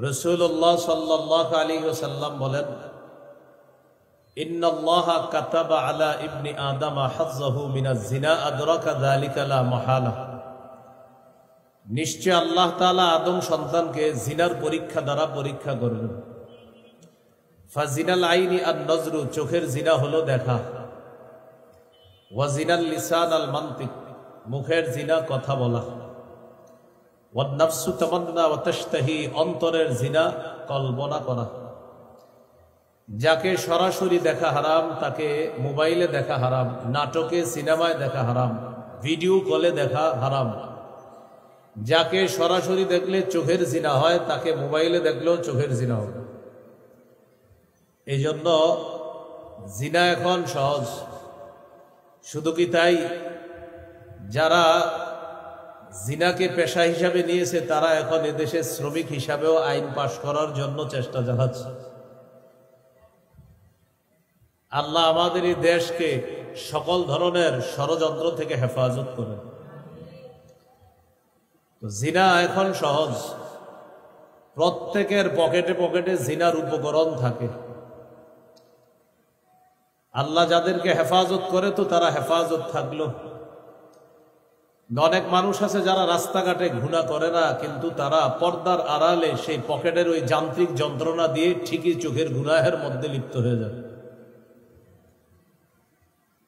রাসূলুল্লাহ সাল্লাল্লাহু আলাইহি ওয়াসাল্লাম বলেন, ইন্নাল্লাহা কাতাবা আলা ইবনি আদম হাজ্জাহু মিনাজ জিনা আদরাকা যালিকা লা মাহালা। নিশ্চয় আল্লাহ তাআলা আদম সন্তানকে জিনার পরীক্ষা দ্বারা পরীক্ষা করবেন। ফাজিনাল আইনি আন নজরু, চোখের জিনা হলো দেখা। ওয়া জিনাল লিসান আল মানতিক, মুখের জিনা কথা বলা। ওয়ান নাফসু তামান্না ওয়া তাশতাহি, অন্তরের জিনা কল্পনা করা। যাকে সরাসরি দেখা হারাম তাকে মোবাইলে দেখা হারাম, নাটকে সিনেমায় দেখা হারাম, ভিডিও কলে দেখা হারাম। যাকে সরাসরি দেখলে চোখের জিনা হয় তাকে মোবাইলে দেখলেও চোখের জিনা হবে। এই জন্য জিনা এখন সহজ। শুধু কি তাই, যারা জিনাকে পেশা হিসাবে নিয়েছে তারা এখন এদেশে শ্রমিক হিসাবেও আইন পাশ করার জন্য চেষ্টা চালাচ্ছে। আল্লাহ আমাদের এই দেশকে সকল ধরনের ষড়যন্ত্র থেকে হেফাজত করেন। জিনা এখন সহজ, প্রত্যেকের পকেটে পকেটে জিনার উপকরণ থাকে। আল্লাহ যাদেরকে হেফাজত করে তো তারা হেফাজত থাকলো। অনেক মানুষ আছে যারা রাস্তাঘাটে ঘুণা করে না, কিন্তু তারা পর্দার আড়ালে সেই পকেটের ওই যান্ত্রিক যন্ত্রণা দিয়ে ঠিকই চোখের গুনাহের মধ্যে লিপ্ত হয়ে যায়।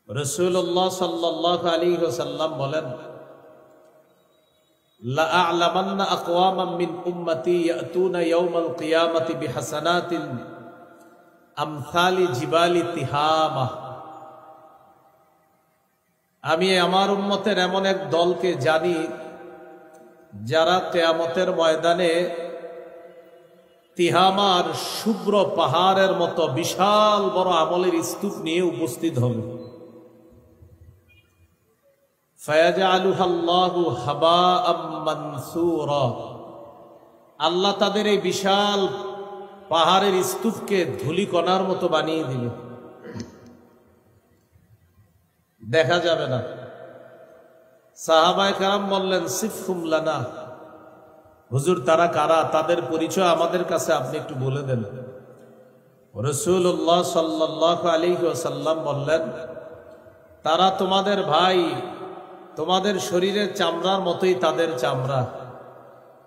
রাসূলুল্লাহ সাল্লাল্লাহু আলাইহি ওয়াসাল্লাম বলেন, লা আ'লামান্না আকওয়ামান মিন উম্মতি ইয়াতুনা ইয়াওমাল কিয়ামাতি বিহাসানাতিন আমসালি জিবালি তিহামা। আমি আমার উম্মতের এমন এক দলকে জানি যারা কিয়ামতের ময়দানে তিহামার শুভ্র পাহাড়ের মতো বিশাল বড় আমলের স্তূপ নিয়ে উপস্থিত হবে। ফায়াজআলুহাল্লাহু হাবাআম মানসুরা, আল্লাহ তাদের এই বিশাল পাহাড়ের স্তূপকে ধূলিকণার মতো বানিয়ে দিবে, দেখা যাবে না। সাহাবায়ে কেরাম বললেন, সিফহুম লানা, হুজুর তারা কারা, তাদের পরিচয় আমাদের কাছে আপনি একটু বলে দেন। রাসূলুল্লাহ সাল্লাল্লাহু আলাইহি ওয়াসাল্লাম বললেন, তারা তোমাদের ভাই, তোমাদের শরীরের চামড়ার মতোই তাদের চামড়া।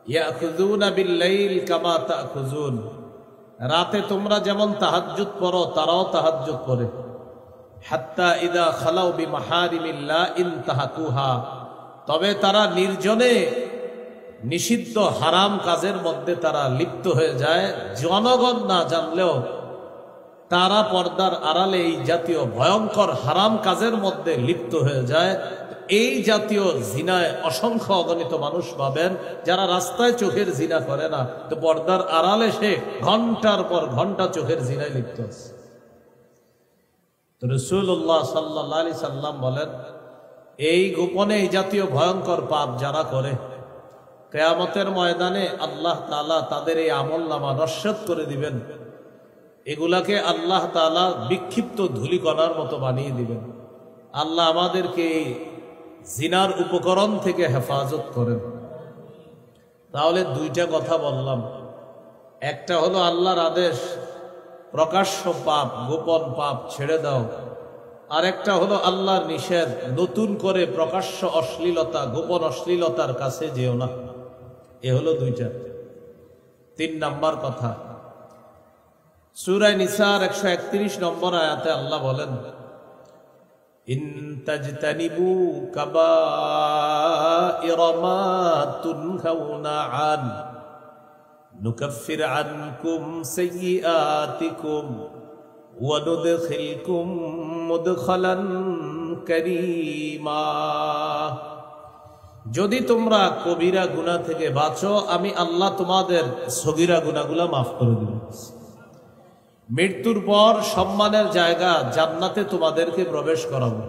ইয়াখুযুনা বিল-লাইল কামা তাখুযুন, রাতে তোমরা যেমন তাহাজ্জুদ পড়ো তারাও তাহাজ্জুদ পড়ে। হাত্তা ইদা খালাউ বিমাহারিমিল্লাহ ইনতাহাকুহা, তবে তারা নির্জনে নিষিদ্ধ হারাম কাজের মধ্যে তারা লিপ্ত হয়ে যায়। জনগণ না জানলেও তারা পর্দার আড়ালে এই জাতীয় ভয়ঙ্কর হারাম কাজের মধ্যে লিপ্ত হয়ে যায়। এই জাতীয় জিনায় অসংখ্য অগণিত মানুষ পাবেন যারা রাস্তায় চোখের জিনা করে না, তো পর্দার আড়ালে সে ঘন্টার পর ঘন্টা চোখের জিনায় লিপ্ত আছে। তো রাসূলুল্লাহ সাল্লাল্লাহু আলাইহি সাল্লাম বলেন, এই গোপনে এই জাতীয় ভয়ঙ্কর পাপ যারা করে, কিয়ামতের ময়দানে আল্লাহ তাআলা তাদের এই আমলনামা নস্যাৎ করে দিবেন। এগুলাকে আল্লাহ তাআলা বিক্ষিপ্ত ধূলিকণার মতো বানিয়ে দিবেন। আল্লাহ আমাদেরকে জিনার উপকরণ থেকে হেফাজত করেন। তাহলে দুইটা কথা বললাম, একটা হলো আল্লাহর আদেশ প্রকাশ্য পাপ গোপন পাপ ছেড়ে দাও, আর একটা হলো আল্লাহর নিষেধ নতুন করে প্রকাশ্য অশ্লীলতা গোপন অশ্লীলতার কাছে যেও না। এ হলো দুইটা। 3 নাম্বার কথা, সূরা নিসার 131 নম্বর আয়াতে আল্লাহ বলেন, ইন তাজতানিবু কাবাইরা মা তুনহাউনা আন নুকাফির আনকুম সাইয়্যাতিকুম ওয়া নুদখিলকুম মুদখালান কারীমা। যদি তোমরা কবিরা গুনাহ থেকে বাঁচো, আমি আল্লাহ তোমাদের সগীরা গুনাহগুলো মাফ করে দেব। মৃত্যুর পর সম্মানের জায়গা জান্নাতে তোমাদেরকে প্রবেশ করাবো।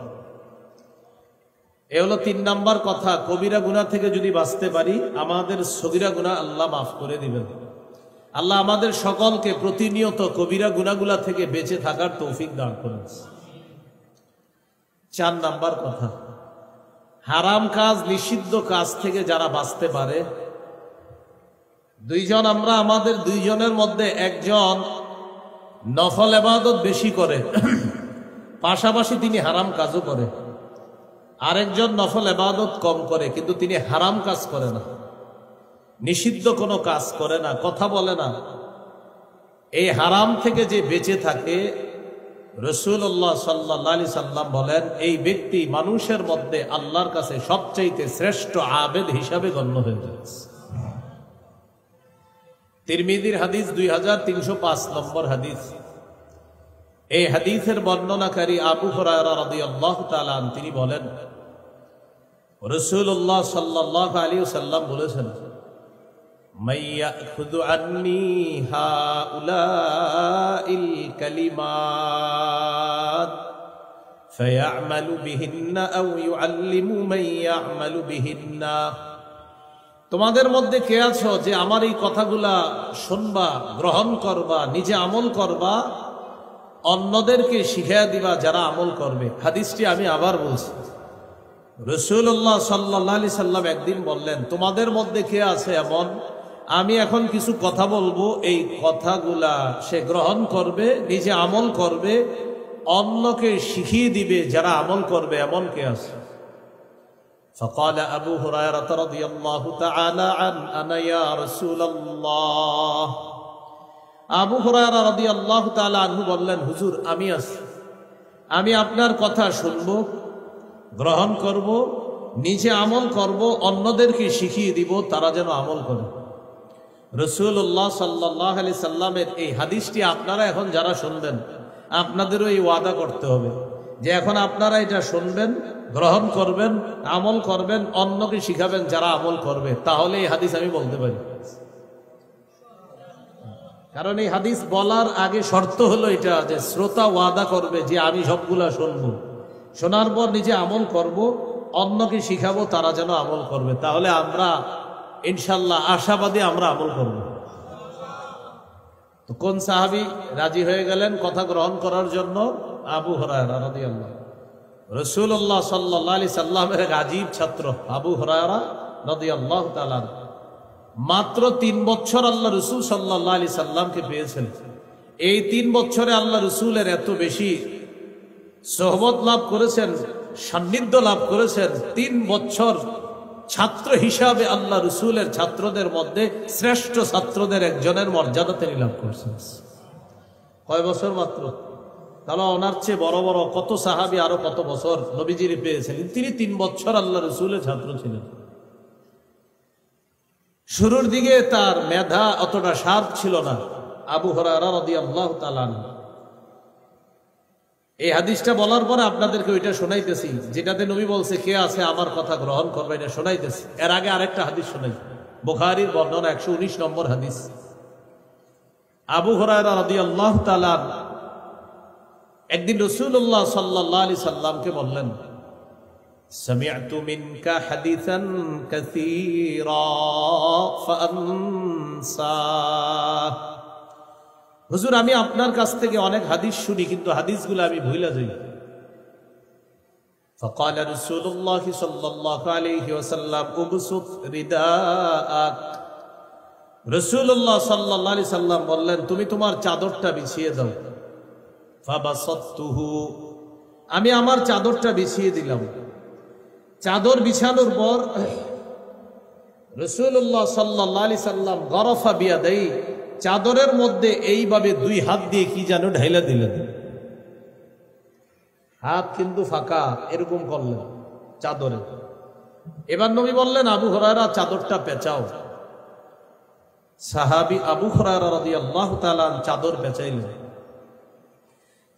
এ হলো 3 নাম্বার কথা। কবিরা গুনাহ থেকে যদি বাঁচতে পারি, আমাদের সগীরা গুনাহ আল্লাহ মাফ করে দিবেন। আল্লাহ আমাদের সকলকে প্রতিনিয়ত কবিরা গুনাহগুলা থেকে বেঁচে থাকার তৌফিক দান করেন। 4 নাম্বার কথা, হারাম কাজ নিষিদ্ধ কাজ থেকে যারা বাঁচতে পারে দুইজন আমরা, আমাদের দুইজনের মধ্যে একজন নফল ইবাদত বেশি করে, পাশাপাশি তিনি হারাম কাজও করে। আরেকজন নফল ইবাদত কম করে, কিন্তু তিনি হারাম কাজ করে না, নিষিদ্ধ কোনো কাজ করে না, কথা বলে না। এই হারাম থেকে যে বেঁচে থাকে, রাসূলুল্লাহ সাল্লাল্লাহু আলাইহি সাল্লাম বলেন এই ব্যক্তি মানুষের মধ্যে আল্লাহর কাছে সবচাইতে শ্রেষ্ঠ আবেদ হিসাবে গণ্য হয়ে যাচ্ছে। তিরমিজির হাদিস 2305 নম্বর হাদিস। এই হাদিসের বর্ণনাকারী আবু হুরায়রা রাদিয়াল্লাহু তাআলা আনহু তিনি বলেন, রাসূলুল্লাহ সাল্লাল্লাহু আলাইহি ওয়াসাল্লাম বলেছেন, মাইয়াখুযু আন্নী হাউলাইল কালিমাত ফায়া'মালু বিহিন্না আও ইউআল্লিমু মান ইয়া'মালু বিহিন্না। তোমাদের মধ্যে কে আছো যে আমার এই কথাগুলা শুনবা, গ্রহণ করবা, নিজে আমল করবা, অন্যদেরকে শিখিয়ে দিবা যারা আমল করবে। হাদিসটি আমি আবার বলছি, রাসূলুল্লাহ সাল্লাল্লাহু আলাইহি সাল্লাম একদিন বললেন, তোমাদের মধ্যে কে আছে এমন, আমি এখন কিছু কথা বলবো, এই কথাগুলা সে গ্রহণ করবে, নিজে আমল করবে, অন্যকে শিখিয়ে দিবে যারা আমল করবে, এমন কে আছে? فقال أبو هريرة رضي الله تعالى عنه أنا يا رسول الله। আবু হুরায়রা রাদিয়াল্লাহু তাআলা আনহু বললেন, হুজুর আমি আছি, আমি আপনার কথা শুনবো, গ্রহণ করব, নিজে আমল করব, অন্যদেরকে শিখিয়ে দিব তারা যেন আমল করে। রাসূলুল্লাহ সাল্লাল্লাহু আলাইহি সাল্লামের এই হাদিসটি আপনারা এখন যারা শুনবেন, আপনাদেরও এই ওয়াদা করতে হবে যে এখন আপনারা এটা শুনবেন, গ্রহণ করবেন, আমল করবেন, অন্যকে শিখাবেন যারা আমল করবে, তাহলে এই হাদিস আমি বলতে পারি। কারণ এই হাদিস বলার আগে শর্ত হলো এটা যে শ্রোতা ওয়াদা করবে যে আমি সবগুলা শুনবো, শোনার পর নিজে আমল করব, অন্যকে শিখাবো তারা যেন আমল করবে। তাহলে আমরা ইনশাল্লাহ আশাবাদী আমরা আমল করব। তো কোন সাহাবী রাজি হয়ে গেলেন কথা গ্রহণ করার জন্য? আবু হুরায়রা রাদিয়াল্লাহু। রাসূলুল্লাহ সাল্লাল্লাহু আলাইহি সাল্লামের এক আজীব ছাত্র আবু হুরায়রা রাদিয়াল্লাহু তাআলা মাত্র 3 বছর আল্লাহ রাসূল সাল্লাল্লাহু আলাইহি সাল্লামকে পেয়েছেন। এই 3 বছরে আল্লাহ রাসূলের এত বেশি সোহবত লাভ করেছেন, সান্নিধ্য লাভ করেছেন। 3 বছর ছাত্র হিসাবে আল্লাহ রাসূলের ছাত্রদের মধ্যে শ্রেষ্ঠ ছাত্রদের একজনের মর্যাদা তিনি লাভ করেছেন। কয় বছর মাত্র? তাহলে ওনার চেয়ে বড় বড় কত সাহাবী আরো কত বছর নবীজির পেয়েছিলেন, তিনি 3 বছর আল্লাহ রাসূলের ছাত্র ছিলেন। শুরুর দিকে তার মেধা অতটা শার্প ছিল না। আবু হুরায়রা রাদিয়াল্লাহু তাআলা আনহু এই হাদিসটা বলার পরে আপনাদেরকে ওইটা শোনাইতেছি যেটাতে নবী বলছে কে আছে আমার কথা গ্রহণ করবে, এটা শোনাইতেছি। এর আগে আরেকটা হাদিস শোনাই, বুখারীর বর্ণনা 119 নম্বর হাদিস। আবু হুরায়রা রাদিয়াল্লাহু তাআলা একদিন রাসূলুল্লাহ সাল্লাল্লাহু আলাইহি সাল্লামকে বললেন, সামি'তু মিনকা হাদিসান কাসীরা ফাআনসা। হুজুর আমি আপনার কাছ থেকে অনেক হাদিস শুনি, কিন্তু হাদিসগুলো আমি ভুলে যাই। فقال رسول الله صلى الله عليه وسلم ابسط رداءك। রাসূলুল্লাহ সাল্লাল্লাহু আলাইহি সাল্লাম বললেন, তুমি তোমার চাদরটা বিছিয়ে দাও। ফাবাসাততুহু, আমি আমার চাদরটা বিছিয়ে দিলাম। চাদর বিছানোর পর রাসূলুল্লাহ সাল্লাল্লাহু আলাইহি সাল্লাম গরফা বিয়াদাই, চাদরের মধ্যে এইভাবে 2 হাত দিয়ে কি যেন ঢাইলা দিলেন। হাত কিন্তু ফাঁকা, এরকম করলেন চাদরে। এবার নবী বললেন, আবু হুরায়রা চাদরটা পেঁচাও। সাহাবী আবু হুরায়রা রাদিয়াল্লাহু তাআলা চাদর পেঁচাইলেন।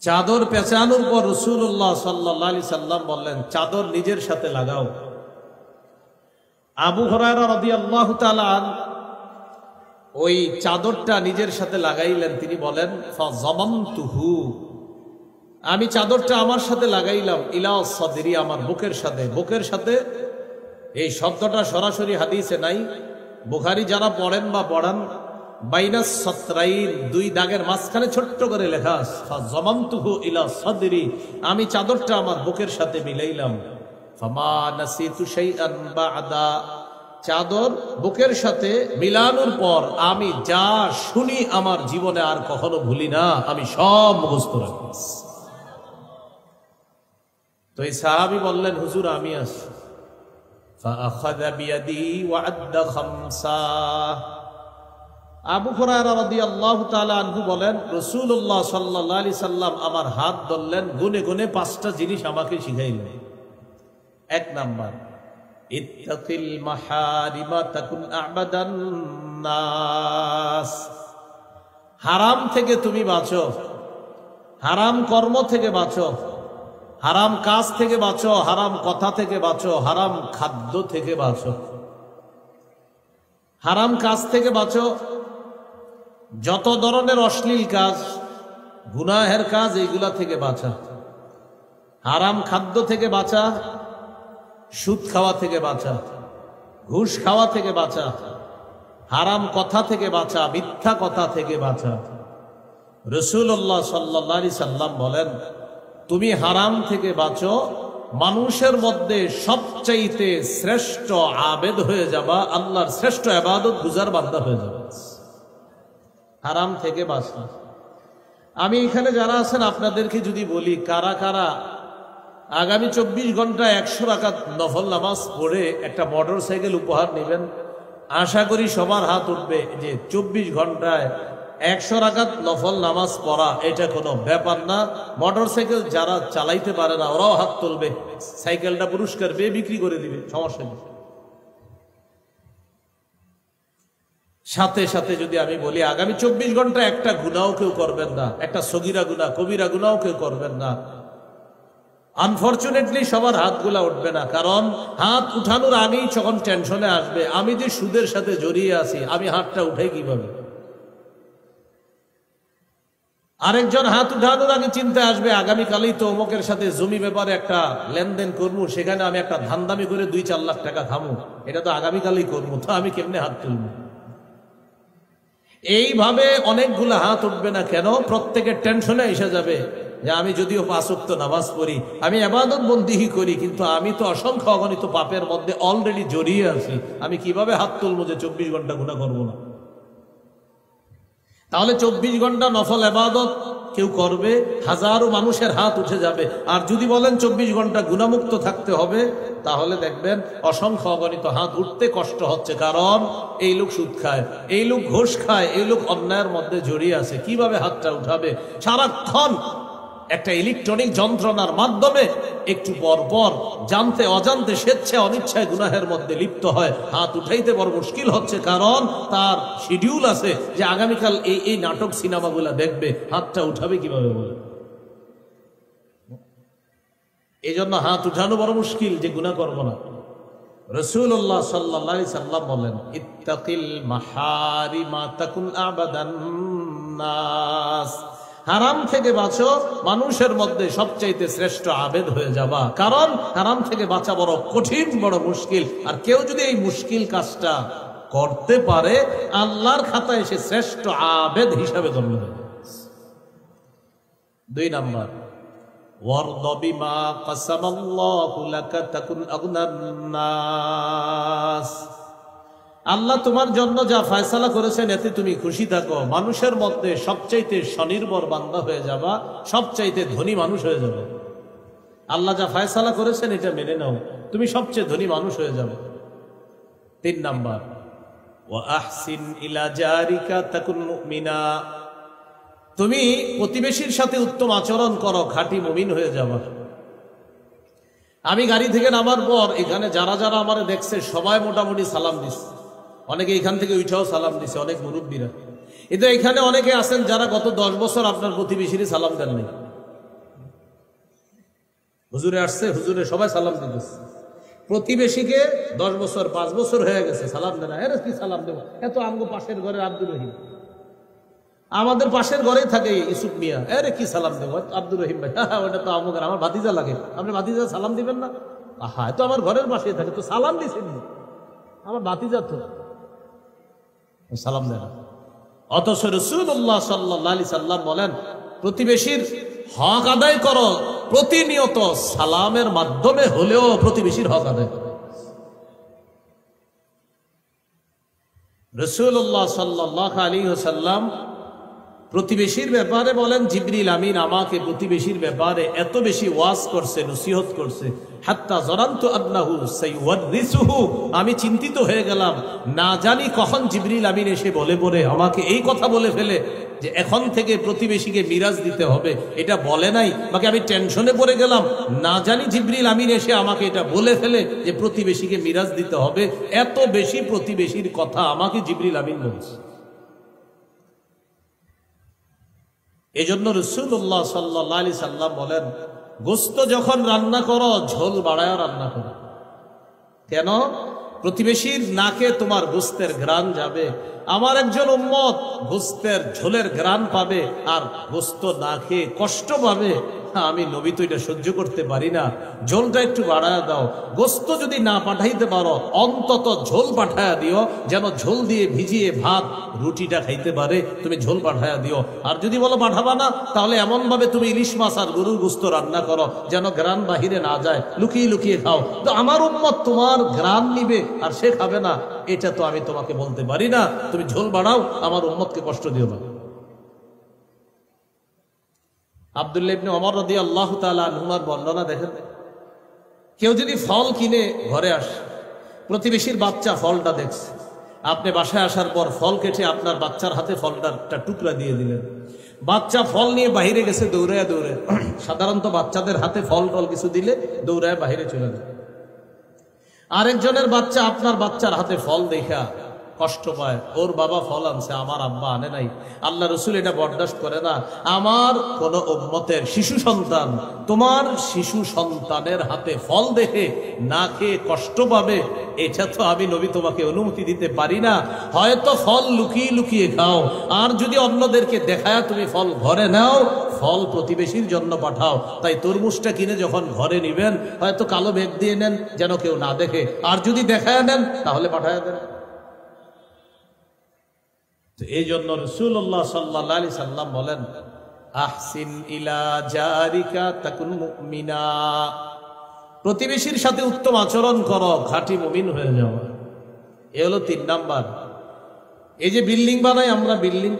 চাদর পেঁচানোর পর রাসূলুল্লাহ সাল্লাল্লাহু আলাইহি সাল্লাম বললেন, চাদর নিজের সাথে লাগাও। আবু হুরায়রা রাদিয়াল্লাহু তাআলা ওই চাদরটা নিজের সাথে লাগাইলেন। তিনি বলেন, ফাযামামতুহু, আমি চাদরটা আমার সাথে লাগাইলাম, ইলা সাদরি, আমার বুকের সাথে। বুকের সাথে এই শব্দটা সরাসরি হাদিসে নাই। বুখারী যারা পড়েন বা পড়ান, বাইনাস সাতরাইন, 2 দাগের মাঝখানে ছোট্ট করে লেখা আছে, ফাযামামতুহু ইলা সাদরি, আমি চাদরটা আমার বুকের সাথে মিলাইলাম। ফামা নাসিতু শাইআন বা'দা, চাদর বুকের সাথে মিলানোর পর আমি যা শুনি আমার জীবনে আর কখনো ভুলি না, আমি সব মুখস্থ রাখি। তো এই সাহাবী বললেন, হুজুর আমি আসি। فأخذ بيدي وعد خمسا। আবু হুরায়রা রাদিয়াল্লাহু তাআলা আনহু বলেন, রাসূলুল্লাহ সাল্লাল্লাহু আলাইহি সাল্লাম আমার হাত ধরলেন, গুনে গুনে 5টা জিনিস আমাকে শিখাইলেন। 1 নাম্বার, ইত্তাকিল মাহারিমা তাকুন আ'বাদান নাস। হারাম থেকে তুমি বাঁচো, হারাম কর্ম থেকে বাঁচো, হারাম কাজ থেকে বাঁচো, হারাম কথা থেকে বাঁচো, হারাম খাদ্য থেকে বাঁচো। হারাম কাজ থেকে বাঁচো, যত ধরনের অশ্লীল কাজ, গুনাহের কাজ, এইগুলা থেকে বাঁচা। হারাম খাদ্য থেকে বাঁচা, সুদ খাওয়া থেকে বাঁচা, ঘুষ খাওয়া থেকে বাঁচা, হারাম কথা থেকে বাঁচা, মিথ্যা কথা থেকে বাঁচা। রাসূলুল্লাহ সাল্লাল্লাহু আলাইহি সাল্লাম বলেন, তুমি হারাম থেকে বাঁচো, মানুষের মধ্যে সবচাইতে শ্রেষ্ঠ আবেদ হয়ে যাবা, আল্লাহর শ্রেষ্ঠ ইবাদত গুজার বান্দা হয়ে যাবে। হারাম থেকে বাঁচা। আমি এখানে যারা আছেন আপনাদেরকে যদি বলি, কারা কারা আগামী 24 ঘন্টায় 100 রাকাত নফল নামাজ পড়ে একটা মোটর সাইকেল উপহার নেবেন? আশা করি সবার হাত উঠবে যে 24 ঘন্টায় 100 রাকাত নফল নামাজ পড়া এটা কোনো ব্যাপার না। মোটর সাইকেল যারা চালাইতে পারে না ওরাও হাত তুলবে, সাইকেলটা পুরস্কার পেয়ে বিক্রি করে দিবে, সমস্যা নেই। সাথে সাথে যদি আমি বলি আগামী 24 ঘন্টা একটা গুনাও কেউ করবেন না, একটা সগীরা গুনাহ কবিরা গুনাও কেউ করবেন না, আনফরচুনেটলি সবার হাতগুলা উঠবে না। কারণ হাত উঠানোর আগেই যখন টেনশনে আসবে, আমি যে সুদের সাথে জড়িয়ে আছি, আমি হাতটা উঠাই কিভাবে। আরেকজন হাত উঠানোর আগে চিন্তা আসবে, আগামীকালই তো অমুকের সাথে জমি ব্যাপারে একটা লেনদেন করবো, সেখানে আমি একটা ধান্দামি করে 2-4 লাখ টাকা খামু, এটা তো আগামীকালই করবো, তো আমি কেমনে হাত তুলবো। এইভাবে অনেকগুলো হাত উঠবে না কেন? প্রত্যেকের টেনশনে এসে যাবে যে আমি যদিও 5 ওয়াক্ত নামাজ পড়ি, আমি ইবাদত বন্দেগী করি, কিন্তু আমি তো অসংখ্য অগণিত পাপের মধ্যে অলরেডি জড়িয়ে আছি, আমি কিভাবে হাত তুলবো যে 24 ঘন্টা গুনাহ করবো না। তাহলে 24 ঘন্টা নফল ইবাদত কেউ করবে, হাজারো মানুষের হাত উঠে যাবে। আর যদি বলেন 24 ঘন্টা গুনাহমুক্ত থাকতে হবে, তাহলে দেখবেন অসংখ্য অগণিত হাত উঠতে কষ্ট হচ্ছে। কারণ এই লোক সুদ খায়, এই লোক ঘুষ খায়, এই লোক অন্যায়ের মধ্যে জড়িয়ে আছে, কিভাবে হাতটা উঠাবে। সারাক্ষণ একটা ইলেকট্রনিক যন্ত্রণার মাধ্যমে একটু পর পর জানতে অজান্তে স্বেচ্ছায় অনিচ্ছায় গুনাহের মধ্যে লিপ্ত হয়, হাত উঠাইতে বড় মুশকিল হচ্ছে। কারণ তার শিডিউল আছে যে আগামীকাল এই নাটক সিনেমাগুলা দেখবে, হাতটা উঠাবে কিভাবে বলে। এই জন্য হাত উঠানো বড় মুশকিল যে গুনাহ করব না। রাসূলুল্লাহ সাল্লাল্লাহু আলাইহি সাল্লাম বলেন, ইত্তাকিল মাহারিমা তাকুন আ'বাদান নাস। হারাম থেকে বাঁচো, মানুষের মধ্যে সবচাইতে শ্রেষ্ঠ আবেদ হয়ে যাবা। কারণ হারাম থেকে বাঁচা বড় কঠিন, বড় মুশকিল। আর কেউ যদি এই মুশকিল কাজটা করতে পারে, আল্লাহর খাতায় সে শ্রেষ্ঠ আবেদ হিসাবে গণ্য হবে। 2 নাম্বার, ওয়ারদ বিমা কাসামাল্লাহু লাকা তাকুন আগনান নাস। আল্লাহ তোমার জন্য যা ফয়সালা করেছেন এতে তুমি খুশি থাকো, মানুষের মধ্যে সবচাইতে স্বনির্ভর বান্দা হয়ে যাবা, সবচাইতে ধনী মানুষ হয়ে যাবে। আল্লাহ যা ফয়সালা করেছেন এটা মেনে নাও, তুমি সবচেয়ে ধনী মানুষ হয়ে যাবে। 3 নাম্বার, ওয়া আহসিন ইলা জারিকা তাকুন মুমিনা। তুমি প্রতিবেশীর সাথে উত্তম আচরণ করো, খাঁটি মুমিন হয়ে যাবা। আমি গাড়ি থেকে নামার পর এখানে যারা যারা আমারে দেখছে সবাই মোটামুটি সালাম দিচ্ছে, অনেকে এখান থেকে উঠাও সালাম দিছে, অনেক মুরব্বীরা। কিন্তু এখানে অনেকে আছেন যারা গত 10 বছর আপনার প্রতিবেশীর সালাম দেন নাই। হুজুরে আসছে, হুজুরে সবাই সালাম দিতেছে, প্রতিবেশীকে 10 বছর 5 বছর হয়ে গেছে সালাম দেন না। এর কি সালাম দেবো, এত আমগো পাশের ঘরের আব্দুর রহিম, আমাদের পাশের ঘরেই থাকে ইউসুফ মিয়া, এর কি সালাম দেবো, আব্দুর রহিম ভাই, ওটা তো আমার ভাতিজা লাগে, আপনি ভাতিজা সালাম দিবেন না? আহা, তো আমার ঘরের পাশেই থাকে, তো সালাম দিছেন, আমার ভাতিজা তো সালাম দেয় না। অথচ রাসূলুল্লাহ সাল্লাল্লাহু আলাইহি সাল্লাম বলেন, প্রতিবেশীর হক আদায় করো, প্রতিনিয়ত সালামের মাধ্যমে হলেও প্রতিবেশীর হক আদায় করো। রাসূলুল্লাহ সাল্লাল্লাহু আলাইহি ওয়াসাল্লাম প্রতিবেশীর ব্যাপারে বলেন, জিবরিল আমিন আমাকে প্রতিবেশীর ব্যাপারে এত বেশি ওয়াজ করছে, নসিহত করছে, হাত্তা জরান্তু আন্নাহু সাইওয়ারিসুহু, আমি চিন্তিত হয়ে গেলাম, না জানি কখন জিবরিল আমিন এসে বলে পড়ে আমাকে এই কথা বলে ফেলে যে এখন থেকে প্রতিবেশীকে মিরাজ দিতে হবে। এটা বলে নাই, বাকি আমি টেনশনে পড়ে গেলাম, না জানি জিবরিল আমিন এসে আমাকে এটা বলে ফেলে যে প্রতিবেশীকে মিরাজ দিতে হবে। এত বেশি প্রতিবেশীর কথা আমাকে জিবরিল আমিন বলছে। এই জন্য রাসূলুল্লাহ সাল্লাল্লাহু আলাইহি সাল্লাম বলেন, গোস্ত যখন রান্না করো ঝোল বাড়ায় রান্না করো। কেন? প্রতিবেশীর নাকে তোমার গোস্তের ঘ্রাণ যাবে, আমার একজন উম্মত গোস্তের ঝোলের ঘ্রাণ পাবে আর গোস্ত না খেয়ে কষ্ট পাবে। আমি নবী তো এটা সহ্য করতে পারি না, ঝোলটা একটু বাড়ায় দাও। গোস্ত যদি না পাঠাইতে পারো অন্তত ঝোল পাঠায়া দিও, যেন ঝোল দিয়ে ভিজিয়ে ভাত রুটিটা খাইতে পারে, তুমি ঝোল পাঠায়া দিও। আর যদি বলো পাঠাবা না, তাহলে এমন ভাবে তুমি ইলিশ মাছ আর গরুর গোস্ত রান্না করো যেন ঘ্রাণ বাহিরে না যায়, লুকিয়ে লুকিয়ে খাও। তো আমার উম্মত তোমার ঘ্রাণ নিবে আর সে খাবে না, এটা তো আমি তোমাকে বলতে পারি না। তুমি ঝোল বাড়াও, আমার উম্মতকে কষ্ট দিও না। আব্দুল্লাহ ইবনে ওমর রাদিয়াল্লাহু তাআলা আনহুমার বর্ণনা দেখেন, কেউ যদি ফল কিনে ঘরে আসে, প্রতিবেশীর বাচ্চা ফলটা দেখছে, আপনি বাসায় আসার পর ফল কেটে আপনার বাচ্চার হাতে ফলটা একটা টুকরা দিয়ে দিলেন, বাচ্চা ফল নিয়ে বাহিরে গেছে দৌড়ায় দৌড়ে। সাধারণত বাচ্চাদের হাতে ফল টল কিছু দিলে দৌড়ায় বাহিরে চলে যায়। আরেকজনের বাচ্চা আপনার বাচ্চার হাতে ফল দেখা কষ্ট পায়, ওর বাবা ফল আনছে, আমার আব্বা আনে নাই। আল্লাহ রসুল এটা বরদাস্ত করে না। আমার কোন উম্মতের শিশু সন্তান তোমার শিশু সন্তানের হাতে ফল দেখে না খেয়ে কষ্ট পাবে, এটা তো আমি নবী তোমাকে অনুমতি দিতে পারি না। হয়তো ফল লুকিয়ে লুকিয়ে খাও, আর যদি অন্যদেরকে দেখায় তুমি ফল ঘরে নাও, ফল প্রতিবেশীর জন্য পাঠাও। তাই তরমুজটা কিনে যখন ঘরে নিবেন, হয়তো কালো ব্যাগ দিয়ে নেন যেন কেউ না দেখে, আর যদি দেখায় নেন তাহলে পাঠায় দেন। এই জন্য রাসূলুল্লাহ সাল্লাল্লাহু আলাইহি সাল্লাম বলেন, আহসিন ইলা জারিকা তাকুন মুমিনা, প্রতিবেশীর সাথে উত্তম আচরণ করো, খাঁটি মুমিন হয়ে যাও। এ হলো 3 নাম্বার। এই যে বিল্ডিং বানাই আমরা, বিল্ডিং,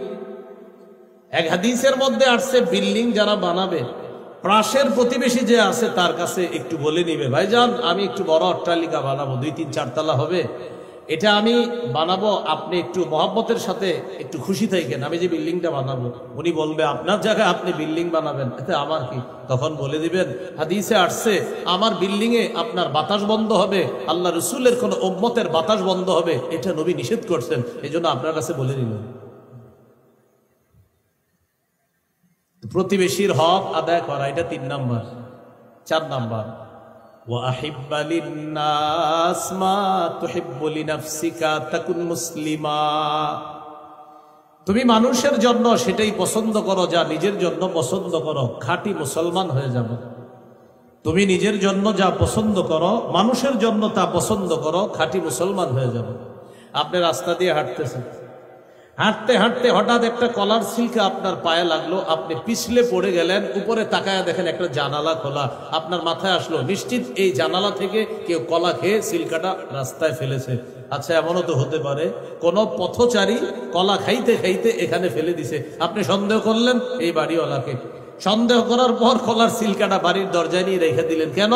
এক হাদিসের মধ্যে আসছে বিল্ডিং যারা বানাবে, পাশের প্রতিবেশী যে আছে তার কাছে একটু বলে নিবে, ভাইজান আমি একটু বড় অট্টালিকা বানাবো, 2-3-4 তলা হবে, এটা আমি বানাবো, আপনি একটু মহব্বতের সাথে একটু খুশি থাকেন, আমি যে বিল্ডিংটা বানাবো। উনি বলবে আপনার জায়গায় আপনি বিল্ডিং বানাবেন, এতে আমার কি? তখন বলে দিবেন, হাদিসে আসছে আমার বিল্ডিং এ আপনার বাতাস বন্ধ হবে, আল্লাহ রসুলের কোন উম্মতের বাতাস বন্ধ হবে, এটা নবী নিষেধ করছেন, এই জন্য আপনার কাছে বলে দিলেন। প্রতিবেশীর হক আদায় করা, এটা 3 নাম্বার। 4 নাম্বার, وَأَحِبَّ لِلنَّاسِ مَا تُحِبُّ لِنَفْسِكَ تَكُنْ مُسْلِمًا, তুমি মানুষের জন্য সেটাই পছন্দ করো যা নিজের জন্য পছন্দ করো, খাঁটি মুসলমান হয়ে যাবে। তুমি নিজের জন্য যা পছন্দ করো, মানুষের জন্য তা পছন্দ করো, খাঁটি মুসলমান হয়ে যাবে। আপনি রাস্তা দিয়ে হাঁটতেছেন, হাঁটতে হাঁটতে হঠাৎ একটা কলার সিল্কা আপনার পায়ে লাগলো, আপনি পিছলে পড়ে গেলেন, উপরে তাকায় দেখেন একটা জানালা খোলা, আপনার মাথায় আসলো নিশ্চিত এই জানালা থেকে কেউ কলা খেয়ে সিল্কাটা রাস্তায় ফেলেছে। আচ্ছা, এমনও তো হতে পারে কোন পথচারী কলা খাইতে খাইতে এখানে ফেলে দিছে, আপনি সন্দেহ করলেন এই বাড়িওয়ালাকে, সন্দেহ করার পর কলার সিল্কাটা বাড়ির দরজায় নিয়ে রেখে দিলেন। কেন?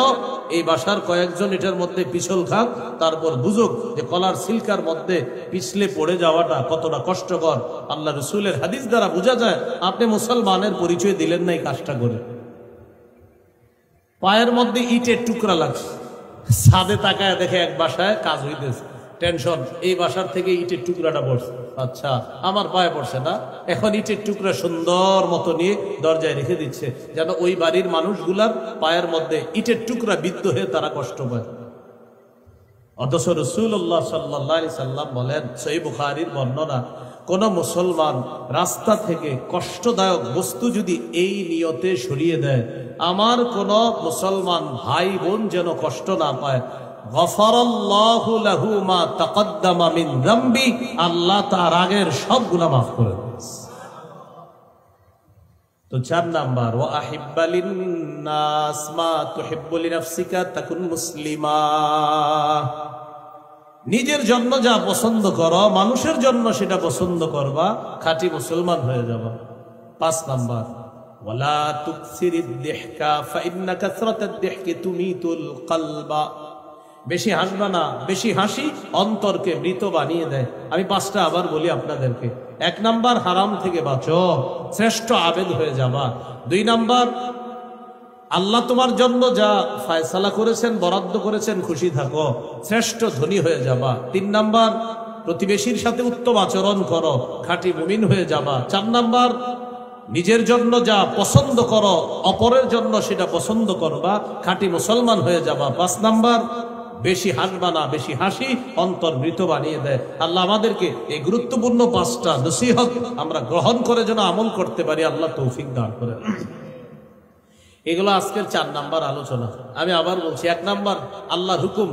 এই বাসার কয়েকজন এটার মধ্যে পিছল খাক, তারপর বুঝুক যে কলার সিল্কার মধ্যে পিছলে পড়ে যাওয়াটা কতটা কষ্টকর। আল্লাহ রসুলের হাদিস দ্বারা বোঝা যায় আপনি মুসলমানের পরিচয় দিলেন না এই কাজটা করে। পায়ের মধ্যে ইটের টুকরা লাগছে, ছাদে তাকায় দেখে এক বাসায় কাজ হইতেছে, টেনশন, এই বাসার থেকে ইটের টুকরাটা পড়ছে, আচ্ছা আমার পায়ে পড়ছে না, এখন ইটের টুকরা সুন্দর মতো নিয়ে দরজায় রেখে দিচ্ছে যেন ওই বাড়ির মানুষগুলার পায়ের মধ্যে ইটের টুকরা বিদ্ধ হয়ে তারা কষ্ট পায়। অথচ রাসূলুল্লাহ সাল্লাল্লাহু আলাইহি সাল্লাম বলেন, সহিহ বুখারীর বর্ণনা, কোন মুসলমান রাস্তা থেকে কষ্টদায়ক বস্তু যদি এই নিয়তে সরিয়ে দেয়, আমার কোন মুসলমান ভাই বোন যেন কষ্ট না পায়, গফারাল্লাহু লাহু মা তাকদ্দামা মিন যামবি, আল্লাহ তার আগের সব গুনাহ মাফ করে দেন। তো 4 নাম্বার, ওয়া আহিব্বা লিন-নাস মা তুহিব্বু লিনাফসিকা তাকুন মুসলিমা, নিজের জন্য যা পছন্দ করো মানুষের জন্য সেটা পছন্দ করবা, খাঁটি মুসলমান হয়ে যাবা। 5 নাম্বার, ওয়ালা তুকসিরিদ দিহকা ফাইন্না কাসরাতাদ দিহকি তুমিতুল কলবা। বেশি হাসবা না, বেশি হাসি অন্তরকে মৃত বানিয়ে দেয়। আমি 5টা আবার বলি আপনাদেরকে। 1 নাম্বার, হারাম থেকে বাঁচো, শ্রেষ্ঠ আবেদ হয়ে যাবা। 2 নাম্বার, আল্লাহ তোমার জন্য যা ফয়সালা করেছেন, বরাদ্দ করেছেন, খুশি থাকো, শ্রেষ্ঠ ধনী হয়ে যাবা। 3 নাম্বার, প্রতিবেশীর সাথে উত্তম আচরণ করো, খাঁটি মুমিন হয়ে যাবা। 4 নাম্বার, নিজের জন্য যা পছন্দ করো অপরের জন্য সেটা পছন্দ করবা, খাঁটি মুসলমান হয়ে যাবা। 5 নাম্বার, বেশি হাসবা না, বেশি হাসি অন্তর মৃত বানিয়ে দেয়। আল্লাহ আমাদেরকে এই গুরুত্বপূর্ণ 5টা নসিহত আমরা গ্রহণ করে যেন আমল করতে পারি, আল্লাহ তৌফিক দান করেন। এগুলো আজকের 4 নাম্বার আলোচনা। আমি আবার বলছি, 1 নাম্বার, আল্লাহর হুকুম,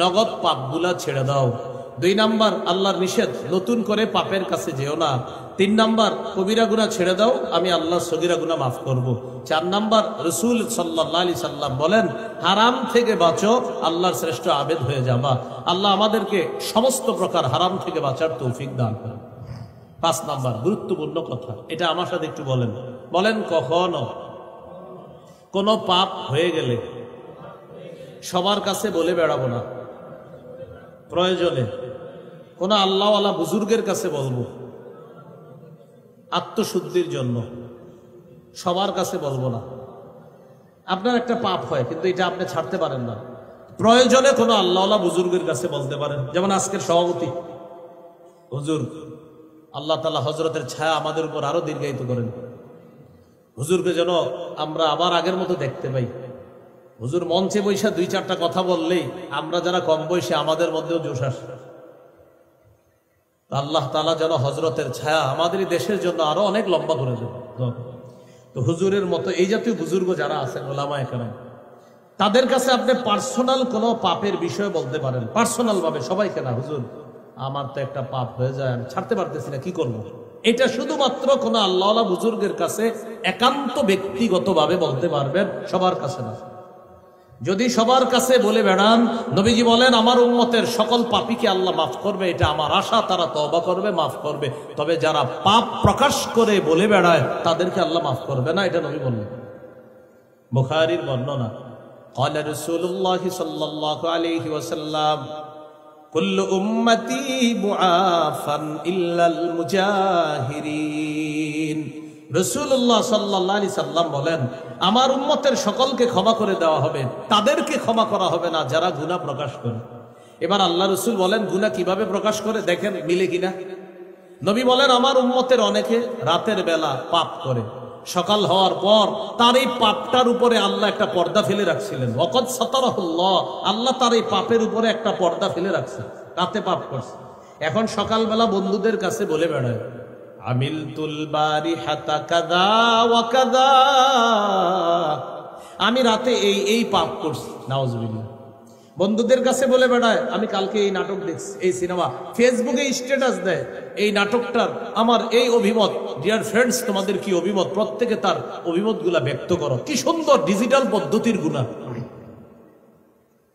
নগদ পাপগুলা ছেড়ে দাও। 2 নাম্বার, আল্লাহর নিষেধ, নতুন করে পাপের কাছে যেও না। 3 নাম্বার, কবিরা গুনাহ ছেড়ে দাও, আমি আল্লাহ সগীরা গুনাহ মাফ করব। 4 নাম্বার, রাসূল সাল্লাল্লাহু আলাইহি সাল্লাম বলেন, হারাম থেকে বাঁচো, আল্লাহর শ্রেষ্ঠ আবেদ হয়ে যাবা। আল্লাহ আমাদেরকে সমস্ত প্রকার হারাম থেকে বাঁচার তৌফিক দান করেন। 5 নাম্বার গুরুত্বপূর্ণ কথা, এটা আমার সাথে একটু বলেন। কখনো কোন পাপ হয়ে গেলে সবার কাছে বলে বেড়াবো না, প্রয়োজনে কোন আল্লাহওয়ালা বুজুর্গের কাছে বলবো, আত্মশুদ্ধির জন্য। সবার কাছে বলবো না। আপনার একটা পাপ হয় কিন্তু এটা আপনি ছাড়তে পারেন না, প্রয়োজনে কোন আল্লাহওয়ালা বুজুর্গের কাছে বলতে পারেন। যেমন আজকের সভাপতি হুজুর, আল্লাহ তাআলা হযরতের ছায়া আমাদের উপর আরো দীর্ঘায়িত করেন। হুজুরকে যেন আমরা আবার আগের মতো দেখতে পাই। হুজুর মঞ্চে বৈশা 2-4টা কথা বললেই আমরা যারা কম বয়সী আমাদের মধ্যেও জোশ আসে। আল্লাহ তাআলা যেন হযরতের ছায়া আমাদের দেশের জন্য আরো অনেক লম্বা করে দেন। তো হুজুরের মতো এই জাতীয় বুজুর্গ যারা আছেন, ওলামায়ে কেরাম, তাদের কাছে আপনি পার্সোনাল কোনো পাপের বিষয় বলতে পারেন, পার্সোনাল ভাবে, সবাইকে না। হুজুর আমার তো একটা পাপ হয়ে যায়, আমি ছাড়তে পারতেছি না, কি করবো? এটা শুধুমাত্র কোন আল্লাহওয়ালা বুজুর্গের কাছে একান্ত ব্যক্তিগতভাবে বলতে পারবেন, সবার কাছে না। যদি সবার কাছে বলে বেড়ান, নবীজি বলেন আমার উম্মতের সকল পাপীকে আল্লাহ মাফ করবে, এটা আমার আশা, তারা তওবা করবে, মাফ করবে। তবে যারা পাপ প্রকাশ করে বলে বেড়ায় তাদেরকে আল্লাহ মাফ করবে না, এটা নবী বললেন। বুখারীর বর্ণনা, قال رسول الله صلى الله عليه وسلم كل امتي معافى الا المجاهرين। রাসূলুল্লাহ সাল্লাল্লাহু আলাইহি সাল্লাম বলেন, আমার উম্মতের সকলকে ক্ষমা করে দেওয়া হবে, তাদেরকে ক্ষমা করা হবে না যারা গুনাহ প্রকাশ করে। এবার আল্লাহ রাসূল বলেন গুনাহ কিভাবে প্রকাশ করে, দেখেন মিলে কিনা। নবী বলেন আমার উম্মতের অনেকে রাতের বেলা পাপ করে, সকাল হওয়ার পর তার এই পাপটার উপরে আল্লাহ একটা পর্দা ফেলে রাখছিলেন। ওয়াকাদ সাতারাহুল্লাহ, আল্লাহ তার এই পাপের উপরে একটা পর্দা ফেলে রাখছেন, রাতে পাপ করছে। এখন সকালবেলা বন্ধুদের কাছে বলে বেড়ায়, আমিলতুল বারিহাতা কাযা ওয়া কাযা, আমি রাতে এই পাপ করছি, নাউজুবিল্লাহ। বন্ধুদের কাছে বলে বেড়ায়, আমি কালকে এই নাটক দেখছি, এই সিনেমা। ফেসবুকে স্ট্যাটাস দেয়, এই নাটকটার আমার এই অভিমত। ডিয়ার ফ্রেন্ডস, তোমাদের কি অভিমত? প্রত্যেকে তার অভিমতগুলা ব্যক্ত করো। কি সুন্দর ডিজিটাল পদ্ধতির গুনাহ।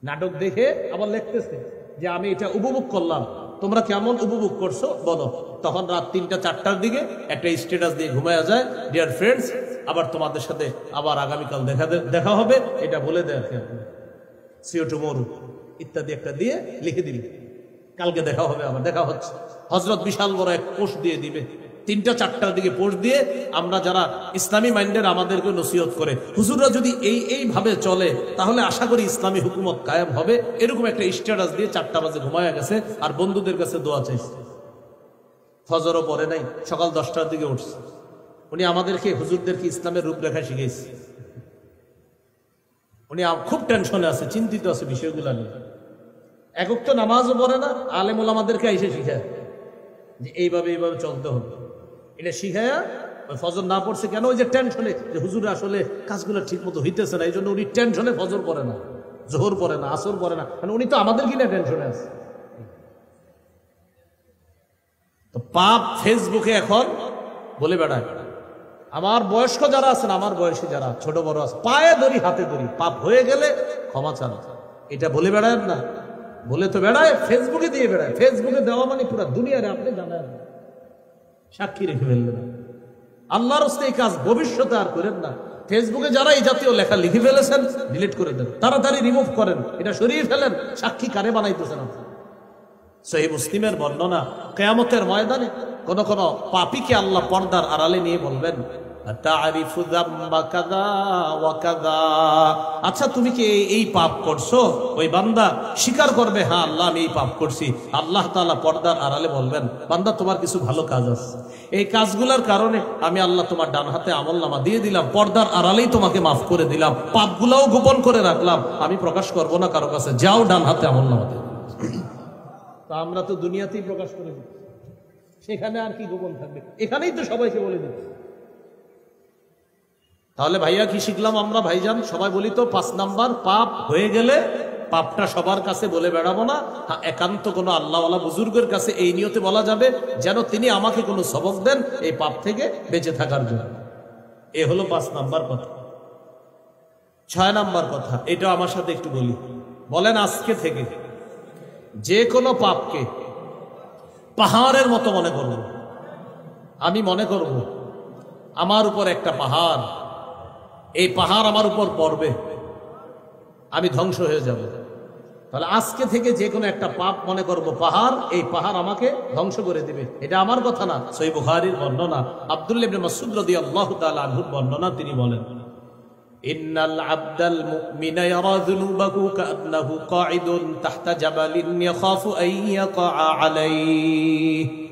নাটক দেখে আবার লিখতেছে যে আমি এটা উপভোগ করলাম, তোমরা কেমন উপভোগ করছো বলো। তখন রাত 3টা-4টার দিকে একটা স্ট্যাটাস দিয়ে ঘুমায়া যায়, ডিয়ার ফ্রেন্ডস আবার তোমাদের সাথে আবার আগামীকাল দেখা হবে, এটা বলে দেয় সিও টুমরো ইত্যাদি একটা দিয়ে লিখে দিবি, কালকে দেখা হবে, আবার দেখা হচ্ছে। হযরত বিশাল বড় এক পোস্ট দিয়ে দিবে, 3টা-4টার দিকে পোস্ট দিয়ে। আমরা যারা ইসলামী মাইন্ডের আমাদেরকে নসিহত করে, হুজুররা যদি এইভাবে চলে তাহলে আশা করি ইসলামী হুকুমত কায়েম হবে। এরকম একটা স্ট্যাটাস দিয়ে 4টা বাজে ঘুমায়া গেছে আর বন্ধুদের কাছে দোয়া চাইছে। ফজরও পড়ে নাই, সকাল 10টার দিকে উঠছে। উনি আমাদেরকে, হুজুরদেরকে ইসলামের রূপরেখা শিখেছে। উনি খুব টেনশনে আছে, চিন্তিত আছে বিষয়গুলো নিয়ে। একক তো নামাজও পড়ে না, আলেম ওলামাদেরকে এসে শিখায় যে এইভাবে চলতে হবে। এটা শিখায়া ফজর না পড়ছে কেন? ওই যে টেনশনে, যে হুজুর আসলে কাজগুলো ঠিক মতো হইতেছে না, এই জন্য উনি টেনশনে ফজর পড়ে না, জোহর পড়ে না, আসর পড়ে না। মানে উনি তো আমাদের কিনা টেনশনে আছে। তো পাপ ফেসবুকে এখন বলে বেড়ায়। আমার বয়স্ক যারা আছেন, আমার বয়সী যারা ছোট বড় আছে, পায়ে ধরি হাতে ধরি, পাপ হয়ে গেলে ক্ষমা চান, এটা বলে বেড়ায় না। বলে তো বেড়ায়, ফেসবুকে দিয়ে বেড়ায়। ফেসবুকে দেওয়া মানে পুরো দুনিয়ারে আপনি জানেন, সাক্ষী রেখে ফেললেন। আল্লাহর রাস্তে এই কাজ ভবিষ্যতে আর করেন না। ফেসবুকে যারা এই জাতীয় লেখা লিখে ফেলেছেন ডিলিট করে দেন, তাড়াতাড়ি রিমুভ করেন, এটা সরিয়ে ফেলেন। সাক্ষী কারে বানাইতেছেন আপনি? সহিহ মুসলিমের বর্ণনা, কিয়ামতের ময়দানে কোন কোন পাপীকে আল্লাহ পর্দার আড়ালে নিয়ে বলবেন, তা'রিফু যামবা কাযা ওয়া কাযা, আচ্ছা তুমি কি এই পাপ করছো? ওই বান্দা স্বীকার করবে, হ্যাঁ আল্লাহ আমি এই পাপ করছি। আল্লাহ তাআলা পর্দার আড়ালে বলবেন, বান্দা তোমার কিছু ভালো কাজ আছে, এই কাজগুলোর কারণে আমি আল্লাহ তোমার ডান হাতে আমলনামা দিয়ে দিলাম, পর্দার আড়ালেই তোমাকে মাফ করে দিলাম, পাপগুলোও গোপন করে রাখলাম, আমি প্রকাশ করব না কারো কাছে, যাও ডান হাতে আমলনামা দিয়ে। তা আমরা তো দুনিয়াতেই প্রকাশ করে দিই, সেখানে আর কি গোপন থাকবে? এখানেই তো সবাইকে বলে দিই। তাহলে ভাইয়া কি শিখলাম আমরা? ভাইজান সবাই বলি তো 5 নাম্বার, পাপ হয়ে গেলে পাপটা সবার কাছে বলে বেড়াবো না। হ্যাঁ, একান্ত কোনো আল্লাহওয়ালা বুজুর্গের কাছে এই নিয়তে বলা যাবে যেন তিনি আমাকে কোনো সবক দেন এই পাপ থেকে বেঁচে থাকার জন্য। এ হলো 5 নাম্বার কথা। 6 নাম্বার কথা, এটা আমার সাথে একটু বলি। বলেন, আজকে থেকে যে কোনো পাপকে পাহাড়ের মতো মনে করব। আমি মনে করব আমার উপর একটা পাহাড়, এই পাহাড় আমার উপর পড়বে, আমি ধ্বংস হয়ে যাব। তাহলে আজকে থেকে যে কোনো একটা পাপ মনে করব পাহাড়, এই পাহাড় আমাকে ধ্বংস করে দিবে। এটা আমার কথা না, সহিহ বুখারীর বর্ণনা, আব্দুল্লাহ ইবনে মাসউদ রাদিয়াল্লাহু তাআলা আনহুর বর্ণনা। তিনি বলেন, ইন্নাল আবদাল মুমিনা ইয়ারা যুনুবাহু কাআন্নাহু কাঈদুন তাহতা জাবালিন ইয়াখাফু আন ইয়াকা আলাইহি।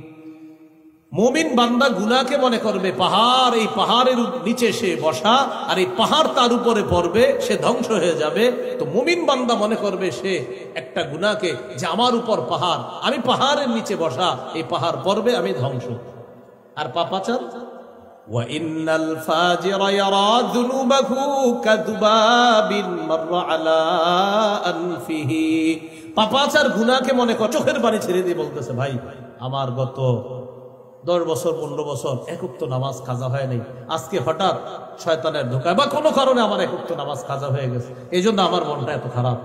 মুমিন বান্দা গুনাহকে মনে করবে পাহাড়, এই পাহাড়ের নিচে সে বসা, আর এই পাহাড় তার উপরে পড়বে, সে ধ্বংস হয়ে যাবে। তো মুমিন বান্দা মনে করবে সে একটা গুনাহকে, যে আমার উপর পাহাড়, আমি পাহাড়ের নিচে বসা, এই পাহাড় পড়বে, আমি ধ্বংস। আর পাপাচার, ওয়া ইন্নাল ফাজিরা ইয়ারা যুনুবাহু কাযুবাবিন মাররা আলা আনফিহি। পাপাচার গুনাহকে মনে কর, চোখের পানি ছেড়ে দিয়ে বলতেছে, ভাই আমার গত 10 বছর 15 বছর একুক্ত নামাজ কাজা হয় নাই, আজকে হঠাৎ শয়তানের ধোঁকায় বা কোনো কারণে আমার একুক্ত নামাজ কাজা হয়ে গেছে, এই জন্য আমার মনটা এত খারাপ।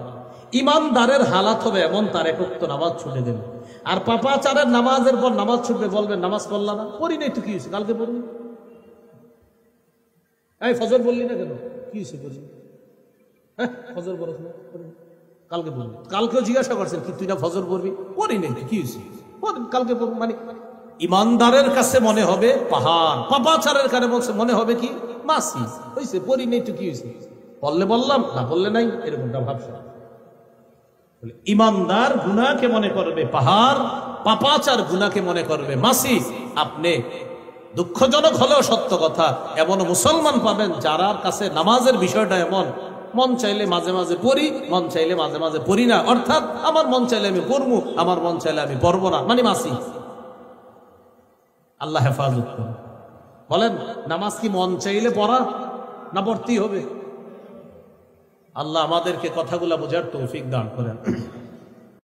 ইমানদারের হালাত হবে এমন, তার একুক্ত নামাজ ছুটে দেবে। আর পাপাচারের নামাজের পর নামাজ ছুটবে, বলবেন নামাজ পড়লা না? পড়ি নাই তো কি হয়েছে, কালকে পড়বি। এই ফজর বললি না কেন? কি হয়েছে পড়ি? হ্যাঁ, ফজর পড়ছ না, কালকে পড়বি। কালকেও জিজ্ঞাসা করছেন কি তুই না ফজর পড়বি? পড়ি নাই তো কি হয়েছে, কালকে পড়বি। মানে ইমানদারের কাছে মনে হবে পাহাড়, পাপাচারের কাছে মনে হবে কি মাসি। হয়েছে, পড়ি নেই তো কি হয়েছে, বললে বললাম, না বললে নাই, এরকমটা ভাবছে। ইমানদার গুনাহকে মনে করবে পাহাড়, পাপাচার গুনাহকে মনে করবে মাসি। আপনি দুঃখজনক হলেও সত্য কথা, এমন মুসলমান পাবেন যারা কাছে নামাজের বিষয়টা এমন, মন চাইলে মাঝে মাঝে পড়ি, মন চাইলে মাঝে মাঝে পড়ি না, অর্থাৎ আমার মন চাইলে আমি পড়বো, আমার মন চাইলে আমি পড়বো না, মানে মাসি। আল্লাহ হেফাজত করুন। বলেন, নামাজ কি মন চাইলে পড়া না পড়তেই হবে? আল্লাহ আমাদেরকে কথাগুলা বোঝার তৌফিক দান করেন।